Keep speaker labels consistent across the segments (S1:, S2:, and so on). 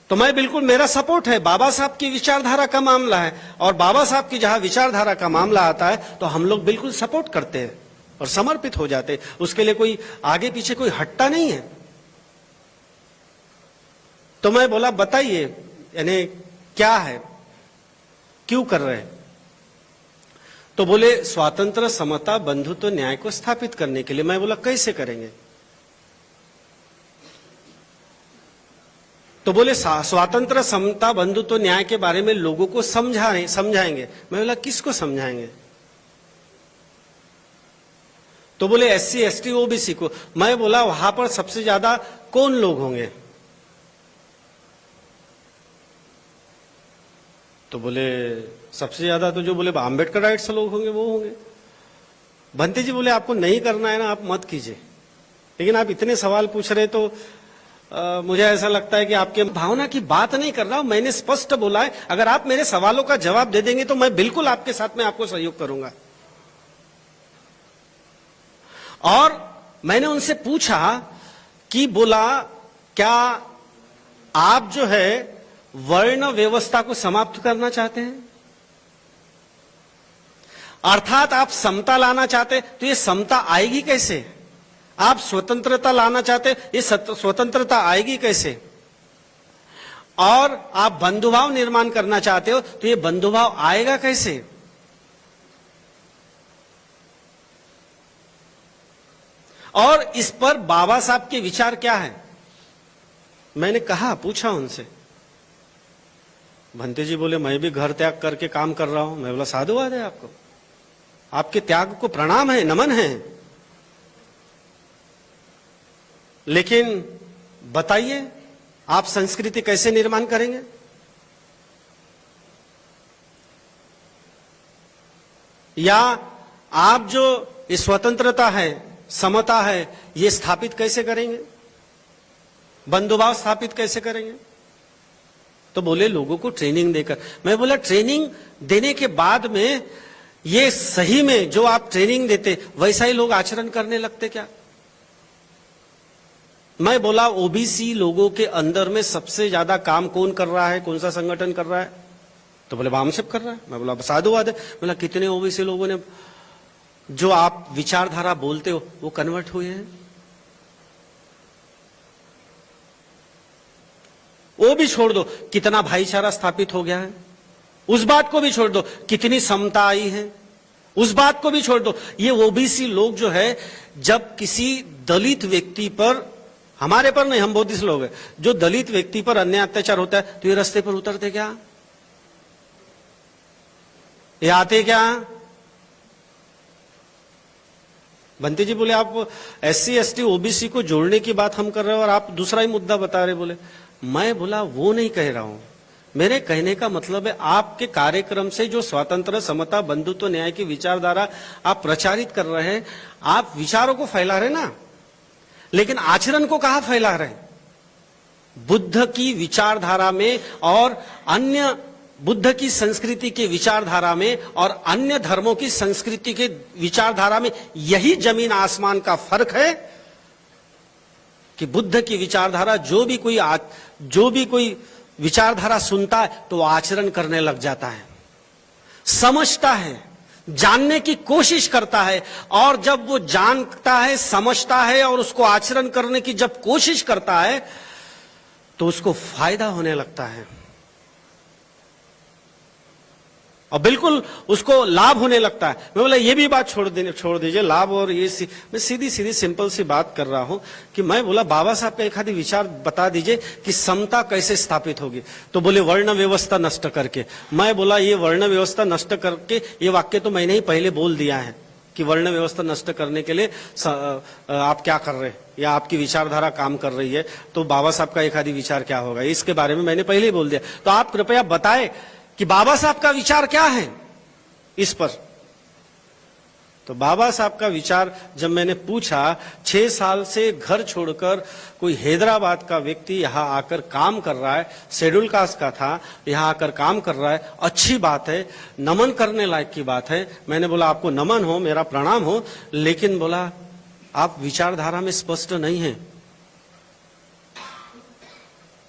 S1: तो मैं बिल्कुल, मेरा सपोर्ट है। बाबा साहब की विचारधारा का मामला है और बाबा साहब की जहां विचारधारा का मामला आता है तो हम लोग बिल्कुल सपोर्ट करते हैं और समर्पित हो जाते हैं। उसके लिए कोई आगे पीछे कोई हटता नहीं है। तो मैं बोला बताइए, यानी क्या है, क्यों कर रहे हैं? तो बोले स्वातंत्र, समता, बंधुत्व, न्याय को स्थापित करने के लिए। मैं बोला कैसे करेंगे? तो बोले स्वातंत्र, समता, बंधुत्व, न्याय के बारे में लोगों को समझाएंगे। मैं बोला किसको समझाएंगे? तो बोले SC, ST, OBC को। मैं बोला वहां पर सबसे ज्यादा कौन लोग होंगे? तो बोले सबसे ज्यादा तो जो बोले आम्बेडकर राइट्स लोग होंगे, वो होंगे। भंते जी बोले आपको नहीं करना है ना, आप मत कीजिए, लेकिन आप इतने सवाल पूछ रहे तो मुझे ऐसा लगता है कि आपके भावना की बात नहीं कर रहा हूं। मैंने स्पष्ट बोला है, अगर आप मेरे सवालों का जवाब दे देंगे तो मैं बिल्कुल आपके साथ में आपको सहयोग करूंगा। और मैंने उनसे पूछा कि बोला क्या आप जो है वर्ण व्यवस्था को समाप्त करना चाहते हैं? अर्थात आप समता लाना चाहते, तो ये समता आएगी कैसे? आप स्वतंत्रता लाना चाहते, ये स्वतंत्रता आएगी कैसे? और आप बंधुभाव निर्माण करना चाहते हो, तो ये बंधुभाव आएगा कैसे? और इस पर बाबा साहब के विचार क्या है? मैंने कहा, पूछा उनसे। भंते जी बोले मैं भी घर त्याग करके काम कर रहा हूं। मैं बोला साधुवाद है आपको, आपके त्याग को प्रणाम है, नमन है, लेकिन बताइए आप संस्कृति कैसे निर्माण करेंगे? या आप जो ये स्वतंत्रता है, समता है, ये स्थापित कैसे करेंगे? बंधुभाव स्थापित कैसे करेंगे? तो बोले लोगों को ट्रेनिंग देकर। मैं बोला ट्रेनिंग देने के बाद में ये सही में जो आप ट्रेनिंग देते वैसा ही लोग आचरण करने लगते क्या? मैं बोला ओबीसी लोगों के अंदर में सबसे ज्यादा काम कौन कर रहा है, कौन सा संगठन कर रहा है? तो बोले वामसिप कर रहा है। मैं बोला साधुवाद है। बोला कितने ओबीसी लोगों ने जो आप विचारधारा बोलते हो वो कन्वर्ट हुए हैं? वो भी छोड़ दो, कितना भाईचारा स्थापित हो गया है, उस बात को भी छोड़ दो, कितनी समता आई है, उस बात को भी छोड़ दो। ये ओबीसी लोग जो है, जब किसी दलित व्यक्ति पर, हमारे पर नहीं, हम बुद्धिस्ट लोग हैं, जो दलित व्यक्ति पर अन्याय अत्याचार होता है तो ये रास्ते पर उतरते क्या? ये आते क्या? बंते जी बोले आप SC, ST, OBC को जोड़ने की बात हम कर रहे हो और आप दूसरा ही मुद्दा बता रहे। बोले मैं बोला वो नहीं कह रहा हूं, मेरे कहने का मतलब है आपके कार्यक्रम से जो स्वतंत्र, समता, बंधुत्व, न्याय की विचारधारा आप प्रचारित कर रहे हैं, आप विचारों को फैला रहे ना, लेकिन आचरण को कहां फैला रहे? बुद्ध की विचारधारा में और अन्य बुद्ध की संस्कृति के विचारधारा में और अन्य धर्मों की संस्कृति के विचारधारा में यही जमीन आसमान का फर्क है कि बुद्ध की विचारधारा जो भी कोई विचारधारा सुनता है तो आचरण करने लग जाता है, समझता है, जानने की कोशिश करता है, और जब वो जानता है, समझता है और उसको आचरण करने की जब कोशिश करता है तो उसको फायदा होने लगता है और बिल्कुल उसको लाभ होने लगता है। मैं बोला ये भी बात छोड़ दीजिए, लाभ और ये मैं सीधी सिंपल सी बात कर रहा हूं कि मैं बोला बाबा साहब का एक आधी विचार बता दीजिए कि समता कैसे स्थापित होगी। तो बोले वर्ण व्यवस्था नष्ट करके। मैं बोला ये वर्ण व्यवस्था नष्ट करके, ये वाक्य तो मैंने ही पहले बोल दिया है कि वर्ण व्यवस्था नष्ट करने के लिए आप क्या कर रहे हैं या आपकी विचारधारा काम कर रही है, तो बाबा साहब का एक आधी विचार क्या होगा, इसके बारे में मैंने पहले ही बोल दिया। तो आप कृपया बताएं कि बाबा साहब का विचार क्या है इस पर। तो बाबा साहब का विचार जब मैंने पूछा, 6 साल से घर छोड़कर कोई हैदराबाद का व्यक्ति यहां आकर काम कर रहा है, शेड्यूल कास्ट का था, यहां आकर काम कर रहा है, अच्छी बात है, नमन करने लायक की बात है। मैंने बोला आपको नमन हो, मेरा प्रणाम हो, लेकिन बोला आप विचारधारा में स्पष्ट नहीं है।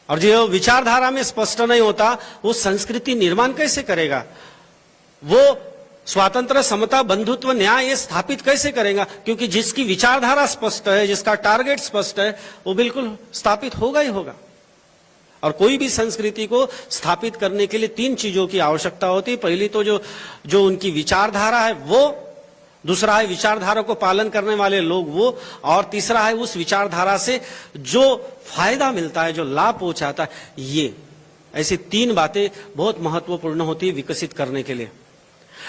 S1: और जो विचारधारा में स्पष्ट नहीं होता वो संस्कृति निर्माण कैसे करेगा, वो स्वातंत्र, समता, बंधुत्व, न्याय ये स्थापित कैसे करेगा? क्योंकि जिसकी विचारधारा स्पष्ट है, जिसका टारगेट स्पष्ट है, वो बिल्कुल स्थापित होगा ही होगा। और कोई भी संस्कृति को स्थापित करने के लिए 3 चीजों की आवश्यकता होती है। पहली तो जो उनकी विचारधारा है वो, दूसरा है विचारधारा को पालन करने वाले लोग वो, और तीसरा है उस विचारधारा से जो फायदा मिलता है, जो लाभ पहुंचाता है, ये। ऐसी 3 बातें बहुत महत्वपूर्ण होती है विकसित करने के लिए।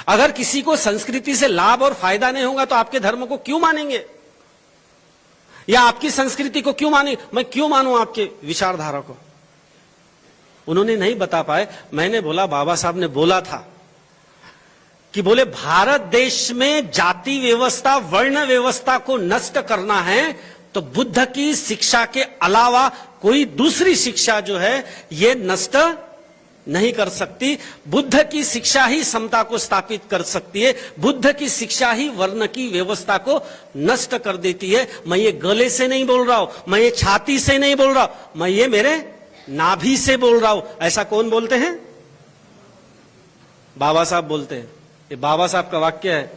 S1: अगर किसी को संस्कृति से लाभ और फायदा नहीं होगा तो आपके धर्म को क्यों मानेंगे, या आपकी संस्कृति को क्यों माने? मैं क्यों मानूं आपके विचारधारा को? उन्होंने नहीं बता पाए। मैंने बोला, बाबा साहब ने बोला था कि बोले भारत देश में जाति व्यवस्था, वर्ण व्यवस्था को नष्ट करना है तो बुद्ध की शिक्षा के अलावा कोई दूसरी शिक्षा जो है ये नष्ट नहीं कर सकती। बुद्ध की शिक्षा ही समता को स्थापित कर सकती है। बुद्ध की शिक्षा ही वर्ण की व्यवस्था को नष्ट कर देती है। मैं ये गले से नहीं बोल रहा हूं, मैं ये छाती से नहीं बोल रहा हूं, मैं ये मेरे नाभि से बोल रहा हूं। ऐसा कौन बोलते हैं? बाबा साहब बोलते हैं। ये बाबा साहब का वाक्य है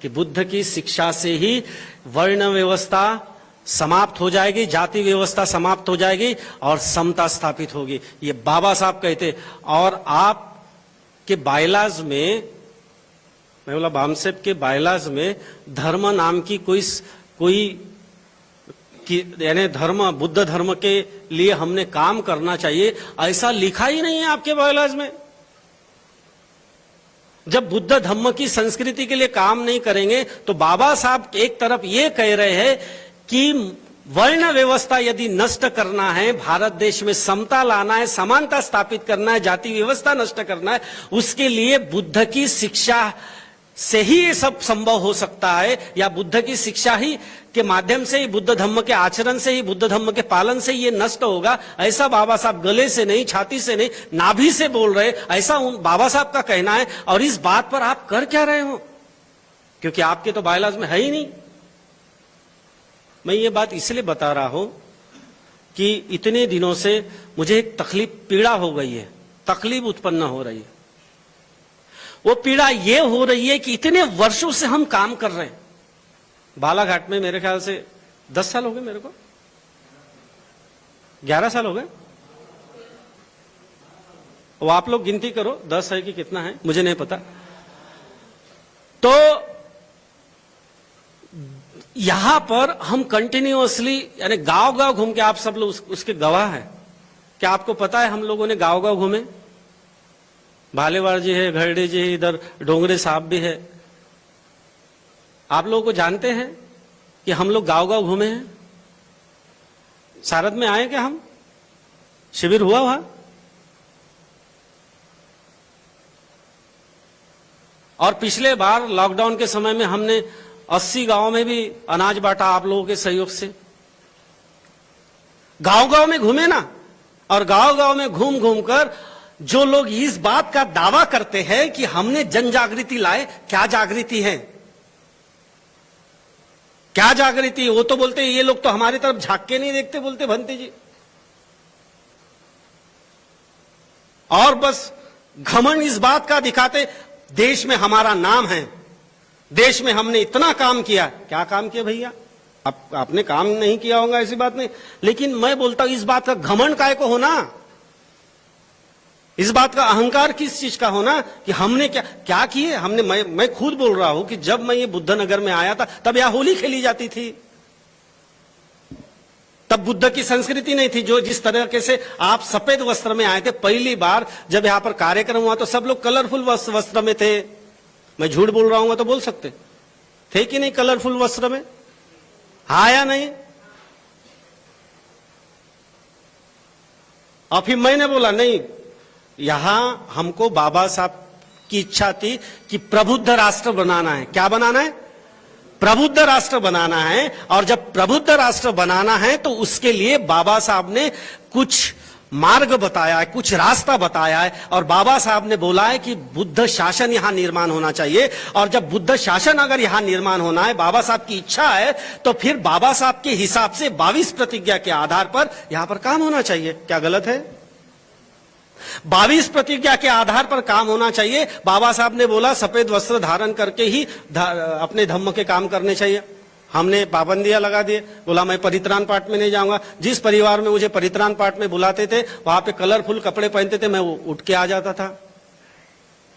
S1: कि बुद्ध की शिक्षा से ही वर्ण व्यवस्था समाप्त हो जाएगी, जाति व्यवस्था समाप्त हो जाएगी और समता स्थापित होगी। ये बाबा साहब कहते। और आप के बायलाज में, मैं बोला बामसेब के बायलाज में धर्म नाम की कोई यानी धर्म, बुद्ध धर्म के लिए हमने काम करना चाहिए, ऐसा लिखा ही नहीं है आपके बायलाज में। जब बुद्ध धम्म की संस्कृति के लिए काम नहीं करेंगे तो बाबा साहब एक तरफ ये कह रहे हैं कि वर्ण व्यवस्था यदि नष्ट करना है, भारत देश में समता लाना है, समानता स्थापित करना है, जाति व्यवस्था नष्ट करना है, उसके लिए बुद्ध की शिक्षा से ही ये सब संभव हो सकता है, या बुद्ध की शिक्षा ही के माध्यम से ही, बुद्ध धम्म के आचरण से ही, बुद्ध धम्म के पालन से ये नष्ट होगा। ऐसा बाबा साहब गले से नहीं, छाती से नहीं, नाभि से बोल रहे, ऐसा बाबा साहब का कहना है। और इस बात पर आप कर क्या रहे हो? क्योंकि आपके तो बायलाज में है ही नहीं। मैं ये बात इसलिए बता रहा हूं कि इतने दिनों से मुझे एक तकलीफ, पीड़ा हो गई है, तकलीफ उत्पन्न हो रही है। वो पीड़ा ये हो रही है कि इतने वर्षों से हम काम कर रहे हैं। बालाघाट में मेरे ख्याल से 10 साल हो गए, मेरे को 11 साल हो गए। वो आप लोग गिनती करो 10 है कि कितना है, मुझे नहीं पता। तो यहां पर हम कंटिन्यूअसली, यानी गांव गांव घूम के, आप सब लोग उसके गवाह हैं। क्या आपको पता है हम लोगों ने गांव गांव घूमे? भालेवाड़ जी है, घरडे जी है, इधर डोंगरे साहब भी है। आप लोगों को जानते हैं कि हम लोग गांव गांव घूमे हैं। सारद में आए क्या हम? शिविर हुआ वहां? और पिछले बार लॉकडाउन के समय में हमने 80 गांव में भी अनाज बांटा आप लोगों के सहयोग से। गांव गांव में घूमे ना, और गांव गांव में घूम घूम कर जो लोग इस बात का दावा करते हैं कि हमने जन जागृति लाए, क्या जागृति है, क्या जागृति? वो तो बोलते ये लोग तो हमारी तरफ झांक के नहीं देखते, बोलते भंते जी। और बस घमंड इस बात का दिखाते, देश में हमारा नाम है, देश में हमने इतना काम किया। क्या काम किया भैया? आपने काम नहीं किया होगा ऐसी बात नहीं, लेकिन मैं बोलता हूं इस बात का घमंड काय को होना, इस बात का अहंकार किस चीज का होना कि हमने क्या किए। हमने, मैं खुद बोल रहा हूं कि जब मैं ये बुद्धनगर में आया था तब यहां होली खेली जाती थी। तब बुद्ध की संस्कृति नहीं थी। जो जिस तरीके से आप सफेद वस्त्र में आए थे, पहली बार जब यहां पर कार्यक्रम हुआ तो सब लोग कलरफुल वस्त्र में थे। मैं झूठ बोल रहा हूं तो बोल सकते थे कि नहीं कलरफुल वस्त्र में? हाँ या नहीं? और फिर मैंने बोला नहीं, यहां हमको बाबा साहब की इच्छा थी कि प्रबुद्ध राष्ट्र बनाना है। क्या बनाना है? प्रबुद्ध राष्ट्र बनाना है। और जब प्रबुद्ध राष्ट्र बनाना है तो उसके लिए बाबा साहब ने कुछ मार्ग बताया है, कुछ रास्ता बताया है, और बाबा साहब ने बोला है कि बुद्ध शासन यहां निर्माण होना चाहिए। और जब बुद्ध शासन अगर यहां निर्माण होना है, बाबा साहब की इच्छा है, तो फिर बाबा साहब के हिसाब से 22 प्रतिज्ञा के आधार पर यहां पर काम होना चाहिए। क्या गलत है? 22 प्रतिज्ञा के आधार पर काम होना चाहिए। बाबा साहब ने बोला सफेद वस्त्र धारण करके ही अपने धम्म के काम करने चाहिए। हमने पाबंदियां लगा दिए, बोला मैं परित्राण पाठ में नहीं जाऊंगा। जिस परिवार में मुझे परित्राण पाठ में बुलाते थे, वहां पे कलरफुल कपड़े पहनते थे, मैं उठ के आ जाता था,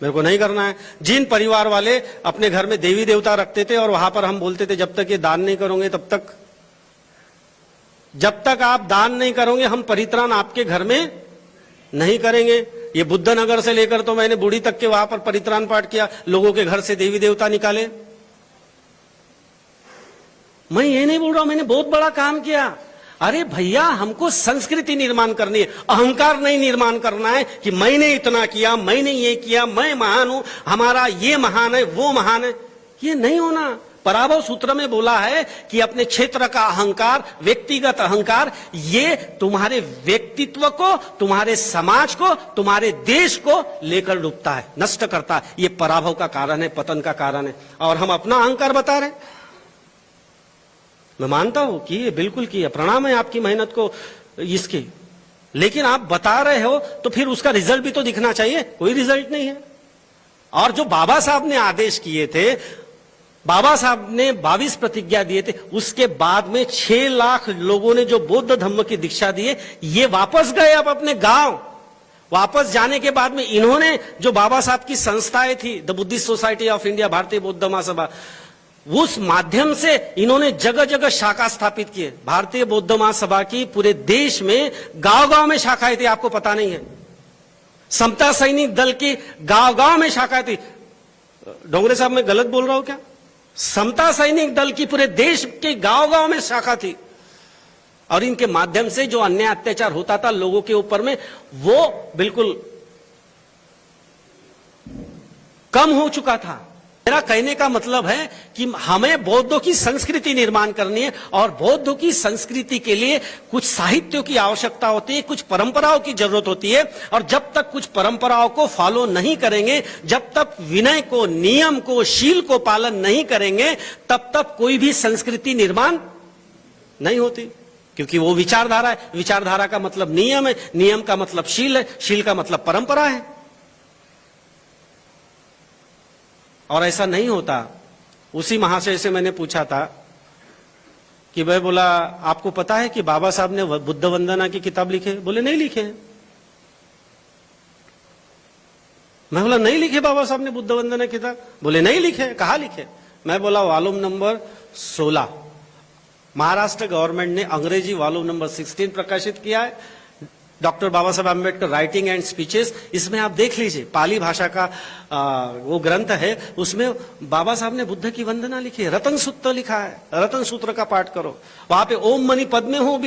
S1: मेरे को नहीं करना है। जिन परिवार वाले अपने घर में देवी देवता रखते थे और वहां पर हम बोलते थे जब तक ये दान नहीं करोगे जब तक आप दान नहीं करोगे हम परित्राण आपके घर में नहीं करेंगे। ये बुद्धनगर से लेकर तो मैंने बूढ़ी तक के वहां पर परित्राण पाठ किया, लोगों के घर से देवी देवता निकाले। मैं ये नहीं बोल रहा हूं मैंने बहुत बड़ा काम किया। अरे भैया, हमको संस्कृति निर्माण करनी है, अहंकार नहीं निर्माण करना है कि मैंने इतना किया, मैंने ये किया, मैं महान हूं, हमारा ये महान है, वो महान है। ये नहीं होना। पराभव सूत्र में बोला है कि अपने क्षेत्र का अहंकार, व्यक्तिगत अहंकार, ये तुम्हारे व्यक्तित्व को, तुम्हारे समाज को, तुम्हारे देश को लेकर डूबता है, नष्ट करता है। ये पराभव का कारण है, पतन का कारण है। और हम अपना अहंकार बता रहे हैं। मैं मानता हूं कि ये बिल्कुल की है, प्रणाम है आपकी मेहनत को इसकी, लेकिन आप बता रहे हो तो फिर उसका रिजल्ट भी तो दिखना चाहिए। कोई रिजल्ट नहीं है। और जो बाबा साहब ने आदेश किए थे, बाबा साहब ने 22 प्रतिज्ञा दिए थे, उसके बाद में 6 लाख लोगों ने जो बौद्ध धम्म की दीक्षा दिए, ये वापस गए अब अपने गांव। वापस जाने के बाद में इन्होंने जो बाबा साहब की संस्थाएं थी, the Buddhist society of India, भारतीय बौद्ध महासभा, उस माध्यम से इन्होंने जगह जगह शाखा स्थापित किए। भारतीय बौद्ध महासभा की पूरे देश में गांव गांव में शाखाएं थी, आपको पता नहीं है। समता सैनिक दल की गांव गांव में शाखाएं थी। डोंगरे साहब मैं गलत बोल रहा हूं क्या? समता सैनिक दल की पूरे देश के गांव गांव में शाखा थी, और इनके माध्यम से जो अन्याय अत्याचार होता था लोगों के ऊपर में, वो बिल्कुल कम हो चुका था। मेरा कहने का मतलब है कि हमें बौद्धों की संस्कृति निर्माण करनी है, और बौद्धों की संस्कृति के लिए कुछ साहित्यों की आवश्यकता होती है, कुछ परंपराओं की जरूरत होती है। और जब तक कुछ परंपराओं को फॉलो नहीं करेंगे, जब तक विनय को, नियम को, शील को पालन नहीं करेंगे, तब तक कोई भी संस्कृति निर्माण नहीं होती। क्योंकि वो विचारधारा है, विचारधारा का मतलब नियम है, नियम का मतलब शील है, शील का मतलब परंपरा है। और ऐसा नहीं होता। उसी महाशय से मैंने पूछा था कि भाई, बोला आपको पता है कि बाबा साहब ने बुद्ध वंदना की किताब लिखे? बोले नहीं लिखे। मैं बोला नहीं लिखे बाबा साहब ने बुद्ध वंदना किताब? बोले नहीं लिखे। कहाँ लिखे? मैं बोला वॉल्यूम नंबर 16, महाराष्ट्र गवर्नमेंट ने अंग्रेजी वॉल्यूम नंबर 16 प्रकाशित किया है, doctor Baba Saheb Ambedkar writing and speeches. इसमें आप देख लीजिए, पाली भाषा का वो ग्रंथ है, उसमें बाबा साहब ने बुद्ध की वंदना लिखी है, रतन सूत्र लिखा है। रतन सूत्र का पाठ करो, वहां पे ओम मणि पद्मे हो